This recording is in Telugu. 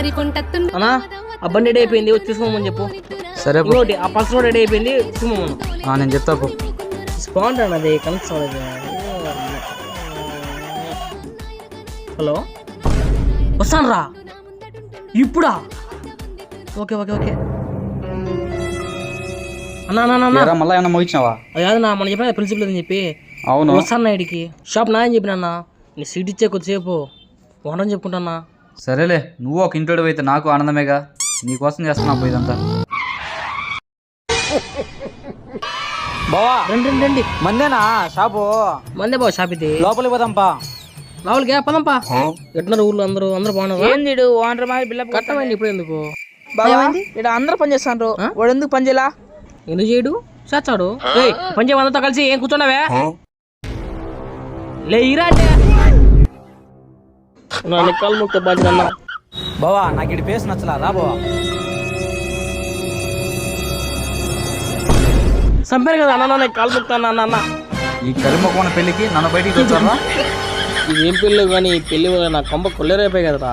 అన్నా ఆ బండి రెడీ అయిపోయింది వచ్చి తీసుకోమని చెప్పు. సరే ఇంకోటి ఆ పల్సర్ కూడా రెడీ అయిపోయింది తీసుకోమను. నేను చెప్తా పో. స్పాండ్ అన్నది కనెక్ట్ అవ్వలేదు. హలో వస్తాను రా ఇప్పుడా? ఓకే ఓకే ఓకే అన్నా మళ్ళీ ఏమన్నా ముగించినావా? అదే నా మనం చెప్పిన ప్రిన్సిపల్ అని చెప్పి అవును వస్తాను నైట్కి షాప్ నా అని చెప్పినా. నీ సీట్ ఇచ్చే కొద్దిసేపు వండని చెప్పుకుంటానా. సరేలే, నువ్వు ఒక ఇంట్లో అయితే నాకు ఆనందమేగా. నీకోసం చేస్తున్నా పో ఇదంతా. బావా రండి రండి. మందేనా షాపు? మందే బావ షాప్ ఇది. లోపలికి పోదాంపా. లోపలికి పదంపా. ఎట్టున్నారు ఊర్లో అందరూ బాగున్నారు? ఏంది ఓనర్ మాది బిల్డప్ కట్టమైంది ఇప్పుడు ఎందుకు? బావా ఇక్కడ అందరూ పని చేస్తాండ్రు, వాడు ఎందుకు పని చేయాలా? ఎందుకు చేయడు? చేస్తాడు. పని చేయ అందరితో కలిసి ఏం కూర్చున్నావే? లేరా అంటే నా నిక్కలు ముక్త బాధ్యత. బావా నాకు ఇటు ఫేస్ నచ్చలా, రా బావా. చంపారు కదా అన్న, నాకు కాలు ముక్తాను అన్న. ఈ కరిమొక్కన పెళ్లికి నన్ను బయటికి వచ్చారా? ఇది ఏం పెళ్ళి కానీ పెళ్లి నా కొంప కొల్లేరైపోయి కదరా.